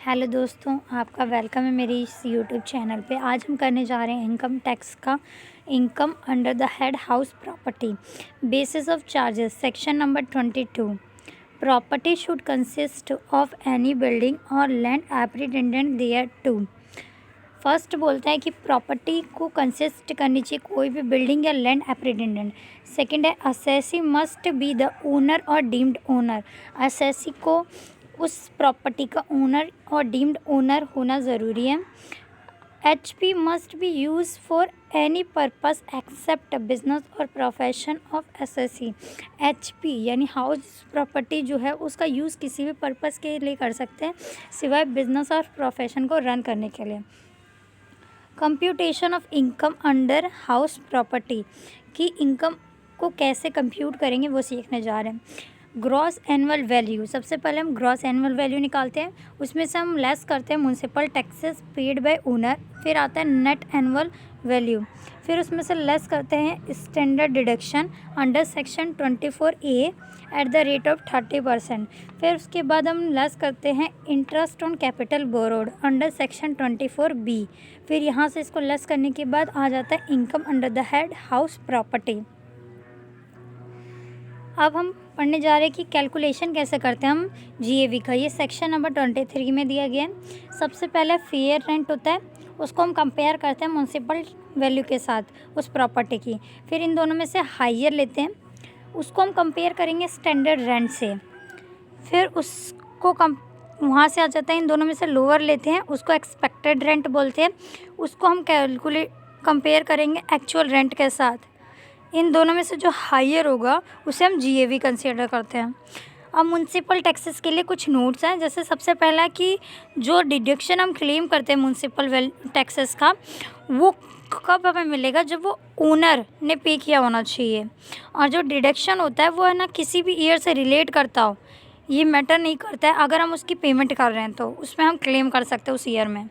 Hello दोस्तों, आपका welcome है मेरी इस यूट्यूब चैनल पे। आज हम करने जा रहे हैं इनकम टैक्स का income under the head house property basis of charges section number 22। Property should consist of any building और लैंड एप्रीटेंडेंट देयर टू। फर्स्ट बोलता है कि प्रॉपर्टी को कंसिस्ट करनी चाहिए कोई भी बिल्डिंग या लैंड एप्रीटेंडेंट। सेकंड है assessee must be the owner और डीम्ड ओनर। असेसी को उस प्रॉपर्टी का ओनर और डीम्ड ओनर होना ज़रूरी है। HP must be use for any purpose except business और प्रोफेशन ऑफ असेसी। HP यानी हाउस प्रॉपर्टी जो है उसका यूज़ किसी भी पर्पस के लिए कर सकते हैं सिवाय बिजनेस और प्रोफेशन को रन करने के लिए। Computation of income under house property की इनकम को कैसे कंप्यूट करेंगे वो सीखने जा रहे हैं। ग्रॉस एनुअल वैल्यू, सबसे पहले हम ग्रॉस एनुअल वैल्यू निकालते हैं, उसमें से हम लेस करते हैं municipal taxes paid by owner. फिर आता है नेट एनुअल वैल्यू, फिर उसमें से लेस करते हैं standard deduction under section 24A at the rate of 30%। फिर उसके बाद हम लेस करते हैं interest on capital borrowed under section 24B। फिर यहाँ से इसको लेस करने के बाद आ जाता है income under the head house property. अब हम पढ़ने जा रहे हैं कि कैलकुलेशन कैसे करते हैं हम GAV का। ये सेक्शन नंबर 23 में दिया गया है। सबसे पहले फेयर रेंट होता है, उसको हम कंपेयर करते हैं म्युनिसिपल वैल्यू के साथ उस प्रॉपर्टी की। फिर इन दोनों में से हायर लेते हैं, उसको हम कंपेयर करेंगे स्टैंडर्ड रेंट से। फिर उसको वहाँ से आ जाता है, इन दोनों में से लोअर लेते हैं, उसको एक्सपेक्टेड रेंट बोलते हैं। उसको हम कंपेयर करेंगे एक्चुअल रेंट के साथ। इन दोनों में से जो हायर होगा उसे हम GAV कंसीडर करते हैं। अब म्युनिसिपल टैक्सेस के लिए कुछ नोट्स हैं। जैसे सबसे पहला कि जो डिडक्शन हम क्लेम करते हैं म्युनिसिपल टैक्सेस का, वो कब हमें मिलेगा, जब वो ओनर ने पे किया होना चाहिए। और जो डिडक्शन होता है वो है ना किसी भी ईयर से रिलेट करता हो, ये मैटर नहीं करता है। अगर हम उसकी पेमेंट कर रहे हैं तो उसमें हम क्लेम कर सकते हैं उस ईयर में।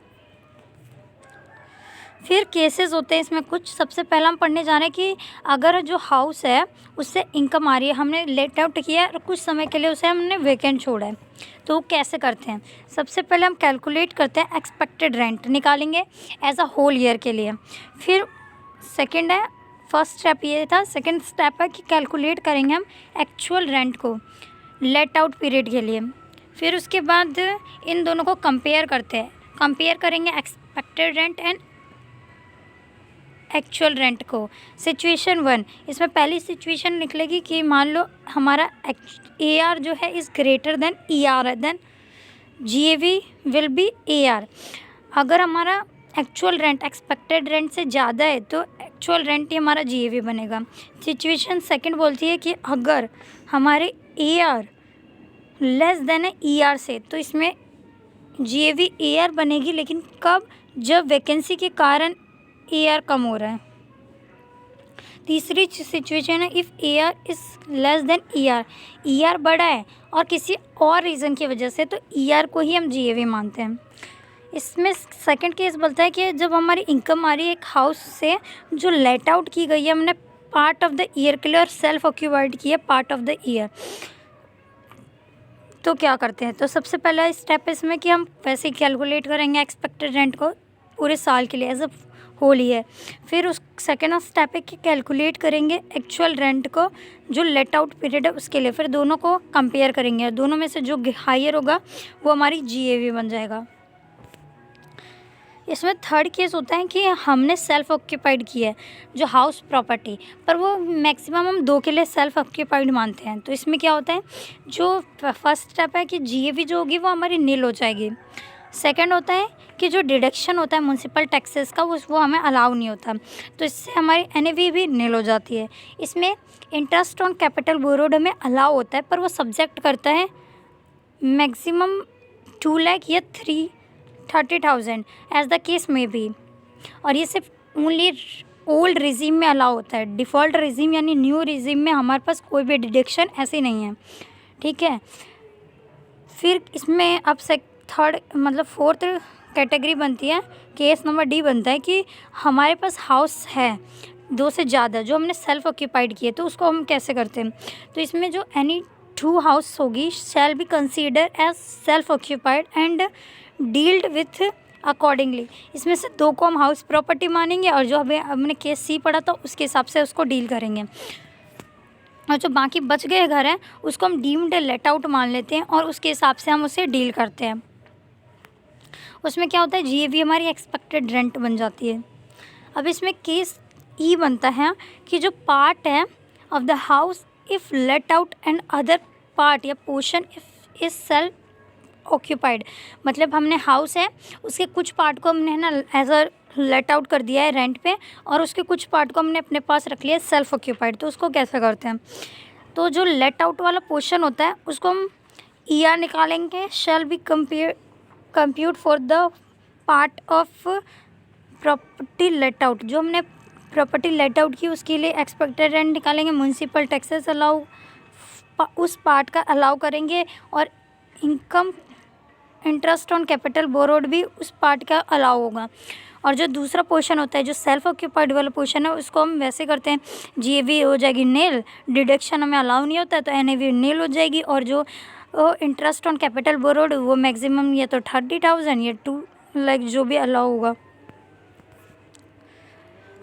फिर केसेस होते हैं इसमें कुछ। सबसे पहला हम पढ़ने जा रहे हैं कि अगर जो हाउस है उससे इनकम आ रही है, हमने लेट आउट किया है और कुछ समय के लिए उसे हमने वेकेंट छोड़ा है, तो वो कैसे करते हैं। सबसे पहले हम कैलकुलेट करते हैं एक्सपेक्टेड रेंट निकालेंगे एज अ होल ईयर के लिए। फिर सेकंड है, फर्स्ट स्टेप ये था। सेकंड स्टेप है कि कैलकुलेट करेंगे हम एक्चुअल रेंट को लेट आउट पीरियड के लिए। फिर उसके बाद इन दोनों को कंपेयर करते हैं, कंपेयर करेंगे expected rent and actual rent को। सिचुएशन 1, इसमें पहली सिचुएशन निकलेगी कि मान लो हमारा AR जो है is greater than ER than GAV will be AR। अगर हमारा एक्चुअल रेंट एक्सपेक्टेड रेंट से ज़्यादा है तो एक्चुअल रेंट ही हमारा GAV बनेगा। सिचुएशन सेकंड बोलती है कि अगर हमारे AR लेस देन है ER से, तो इसमें GAV AR बनेगी, लेकिन कब, जब वैकेंसी के कारण AR कम हो रहा है। तीसरी सिचुएशन है if AR is less than ER बड़ा है और किसी और रीज़न की वजह से, तो ER को ही हम GAV मानते हैं। इसमें सेकंड केस बोलता है कि जब हमारी इनकम आ रही है एक हाउस से जो लेट आउट की गई है हमने पार्ट ऑफ द ईयर के लिए और सेल्फ ऑक्यूपाइड की है पार्ट ऑफ द ईयर, तो क्या करते हैं। तो सबसे पहला स्टेप इसमें कि हम वैसे कैलकुलेट करेंगे एक्सपेक्टेड रेंट को पूरे साल के लिए एज अ होल ईयर। फिर उस सेकेंड स्टेप है कि कैलकुलेट करेंगे एक्चुअल रेंट को जो लेट आउट पीरियड है उसके लिए। फिर दोनों को कंपेयर करेंगे और दोनों में से जो हायर होगा वो हमारी GAV बन जाएगा। इसमें थर्ड केस होता है कि हमने सेल्फ ऑक्यूपाइड किया है जो हाउस प्रॉपर्टी, पर वो मैक्सिमम हम 2 के लिए सेल्फ ऑक्यूपाइड मानते हैं। तो इसमें क्या होता है, जो फर्स्ट स्टेप है कि GAV जो होगी वो हमारी नील हो जाएगी। सेकंड होता है कि जो डिडक्शन होता है म्युनिसिपल टैक्सेस का वो हमें अलाउ नहीं होता, तो इससे हमारी NAV भी नील हो जाती है। इसमें इंटरेस्ट ऑन कैपिटल बोरोड हमें अलाउ होता है, पर वो सब्जेक्ट करता है मैक्सिमम 2 लाख या 30,000 एज द केस में भी। और ये सिर्फ ओनली ओल्ड रिजीम में अलाउ होता है। डिफ़ॉल्ट रिजीम यानी न्यू रिजीम में हमारे पास कोई भी डिडक्शन ऐसी नहीं है, ठीक है। फिर इसमें अब फोर्थ कैटेगरी बनती है, केस नंबर D बनता है कि हमारे पास हाउस है 2 से ज़्यादा जो हमने सेल्फ ऑक्यूपाइड किए, तो उसको हम कैसे करते हैं। तो इसमें जो एनी टू हाउस होगी shall be consider as self occupied and dealt with accordingly. इसमें से 2 को हम हाउस प्रॉपर्टी मानेंगे और जो हमें हमने केस सी पढ़ा था उसके हिसाब से उसको डील करेंगे, और जो बाकी बच गए घर हैं उसको हम डीम्ड लेट आउट मान लेते हैं और उसके हिसाब से हम उसे डील करते हैं। उसमें क्या होता है, जीएवी हमारी एक्सपेक्टेड रेंट बन जाती है। अब इसमें केस ई बनता है कि जो पार्ट है of the house if let out and other part या portion if is self occupied, मतलब हमने हाउस है उसके कुछ पार्ट को हमने ना एज अ लेट आउट कर दिया है रेंट पे और उसके कुछ पार्ट को हमने अपने पास रख लिया सेल्फ ऑक्यूपाइड। तो उसको कैसे करते हैं, तो जो लेट आउट वाला पोर्शन होता है उसको हम ER निकालेंगे, shall be compute for the part of property let out. जो हमने प्रॉपर्टी लेट आउट की उसके लिए एक्सपेक्टेड रेंट निकालेंगे, म्यूनसिपल टैक्सेस अलाउ उस पार्ट का अलाउ करेंगे और income interest on capital borrowed भी उस पार्ट का अलाउ होगा। और जो दूसरा पोर्शन होता है जो सेल्फ ऑक्यूपाइड वाला पोर्शन है उसको हम वैसे करते हैं, जीएवी हो जाएगी नील, डिडक्शन हमें अलाउ नहीं होता है तो एनएवी नील हो जाएगी, और जो इंटरेस्ट ऑन कैपिटल बोरोड वो मैक्सिमम या तो 30,000 या 2 लाख जो भी अलाउ होगा।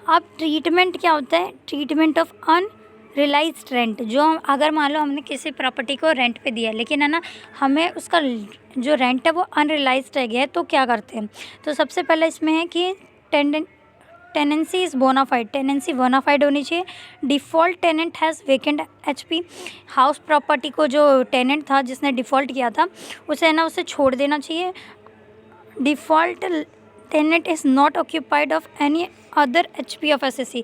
अब ट्रीटमेंट क्या होता है, ट्रीटमेंट ऑफ अनरियलाइज्ड रेंट। जो अगर मान लो हमने किसी प्रॉपर्टी को रेंट पे दिया लेकिन है ना हमें उसका जो रेंट है वो अनरियलाइज्ड रह गया है, तो क्या करते हैं, तो सबसे पहले इसमें है कि tenancy is bona fide, tenancy bona fide होनी चाहिए। Default tenant has vacant HP, house property को जो टेनेंट था जिसने डिफ़ॉल्ट किया था उसे है ना उसे छोड़ देना चाहिए। Default tenant is not occupied of any other HP of SSC,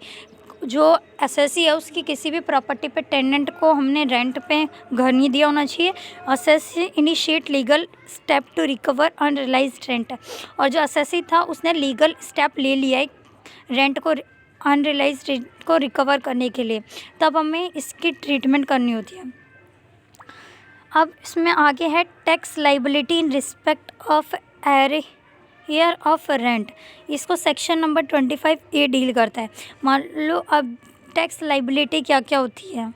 जो SSC है उसकी किसी भी प्रॉपर्टी पे टेनेंट को हमने रेंट पे घर नहीं दिया होना चाहिए। SSC initiate legal step to recover unrealised rent, और जो SSC था उसने लीगल स्टेप ले लिया है रेंट को अनरियलाइज्ड रेंट को रिकवर करने के लिए, तब हमें इसकी ट्रीटमेंट करनी होती है। अब इसमें आगे है tax liability in respect of arrear of rent, इसको सेक्शन नंबर 25A डील करता है। मान लो अब टैक्स लाइबिलिटी क्या क्या होती है,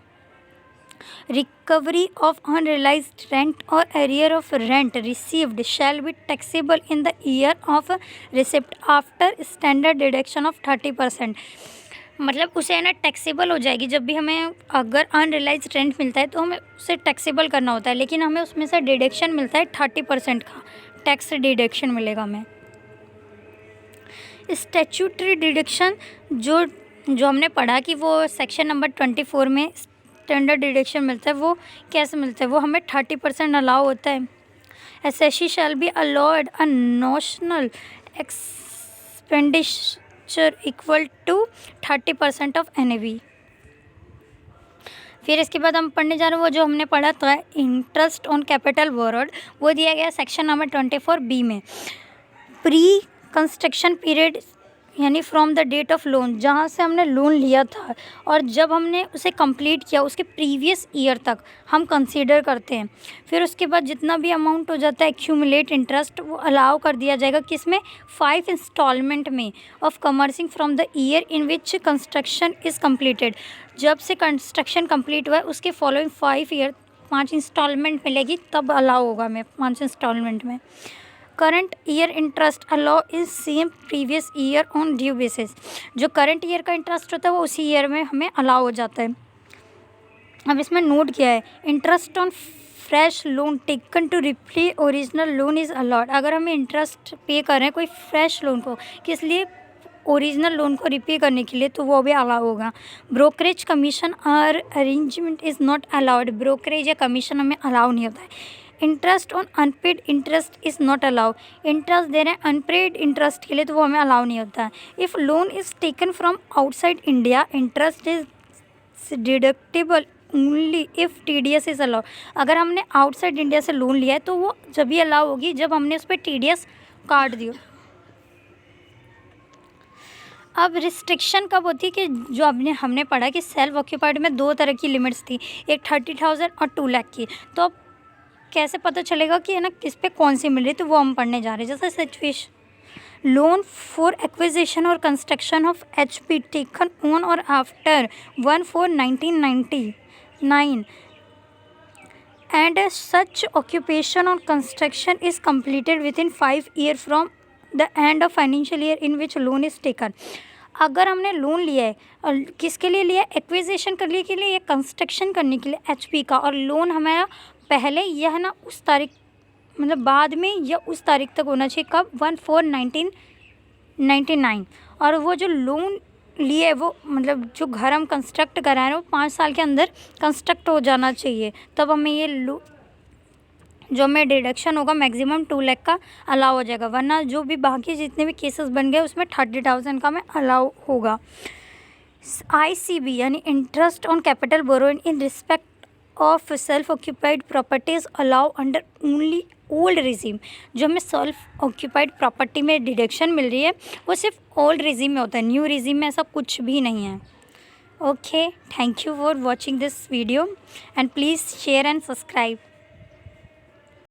रिकवरी ऑफ अनरियलाइज्ड रेंट और arrear of rent received shall be taxable in the year of receipt after standard deduction of 30%, मतलब उसे है ना टैक्सेबल हो जाएगी। जब भी हमें अगर अनरियलाइज्ड रेंट मिलता है तो हमें उसे टैक्सेबल करना होता है, लेकिन हमें उसमें से डिडक्शन मिलता है 30% का टैक्स डिडक्शन मिलेगा हमें। स्टैट्यूटरी डिडक्शन जो हमने पढ़ा कि वो सेक्शन नंबर 24 में स्टैंडर्ड डिडक्शन मिलता है, वो कैसे मिलता है, वो हमें 30% अलाउ होता है। SSC shall be allowed a notional expenditure equal to 30% of NAV। फिर इसके बाद हम पढ़ने जा रहे हैं वो जो हमने पढ़ा था इंटरेस्ट ऑन कैपिटल बोरोड, वो दिया गया सेक्शन नंबर 24B में। प्री कंस्ट्रक्शन पीरियड यानी from the date of loan, जहाँ से हमने लोन लिया था और जब हमने उसे कंप्लीट किया उसके प्रीवियस ईयर तक हम कंसीडर करते हैं। फिर उसके बाद जितना भी अमाउंट हो जाता है एक्यूमुलेट इंटरेस्ट वो अलाउ कर दिया जाएगा, किसमें 5 इंस्टॉलमेंट में of commencing from the year in which construction is completed. जब से कंस्ट्रक्शन कंप्लीट हुआ है उसके फॉलोइंग 5 ईयर 5 इंस्टॉलमेंट मिलेगी, तब अलाउ होगा हमें 5 इंस्टॉलमेंट में। Current year interest allow is same previous year on due basis, जो करंट ईयर का इंटरेस्ट होता है वो उसी ईयर में हमें अलाउ हो जाता है। अब इसमें नोट किया है interest on fresh loan taken to repay original loan is allowed. अगर हमें इंटरेस्ट पे कर रहे हैं कोई फ्रेश लोन को, किस लिए, ओरिजिनल लोन को रिपे करने के लिए, तो वो भी अलाउ होगा। ब्रोकरेज कमीशन और arrangement is not allowed, brokerage या कमीशन हमें अलाउ नहीं होता है। Interest on unpaid interest is not allow, interest दे रहे हैं अनपेड इंटरेस्ट के लिए तो वो हमें अलाउ नहीं होता है। If loan is taken from outside India interest is deductible only if TDS is allow. अगर हमने आउटसाइड इंडिया से लोन लिया है तो वो जब भी अलाउ होगी जब हमने उस पर TDS काट दिया। अब रिस्ट्रिक्शन कब होती है कि जो हमने पढ़ा कि सेल्फ ऑक्यूपाइड में 2 तरह की लिमिट्स थी, एक 30,000 और 2 लाख की। तो अब कैसे पता चलेगा कि है ना किस पे कौन सी मिल रही, तो वो हम पढ़ने जा रहे हैं। जैसे सिचुएशन लोन फॉर एक्विजिशन और construction of HP taken on और आफ्टर 1/4/1999 एंड सच ऑक्यूपेशन और construction is completed with in 5 year from the end of financial year in which loan is taken. अगर हमने लोन लिया है और किसके लिए लिया है, एक्विजिशन करने के लिए या कंस्ट्रक्शन करने के लिए HP का, और लोन हमारा पहले यह ना उस तारीख मतलब बाद में या उस तारीख तक होना चाहिए, कब, 1/4/1999। और वो जो लोन लिए वो मतलब जो घर हम कंस्ट्रक्ट करा रहे हैं वो 5 साल के अंदर कंस्ट्रक्ट हो जाना चाहिए, तब हमें ये जो हमें डिडक्शन होगा मैक्सिमम 2 लाख का अलाउ हो जाएगा, वरना जो भी बाकी जितने भी केसेस बन गए उसमें 30,000 का हमें अलाउ होगा। ICB यानी interest on capital borrowing in respect of self occupied properties allow under only old regime. जो हमें सेल्फ ऑक्यूपाइड प्रॉपर्टी में डिडक्शन मिल रही है वो सिर्फ ओल्ड रिजीम में होता है, न्यू रिजीम में ऐसा कुछ भी नहीं है। Okay, thank you for watching this video and please share and subscribe.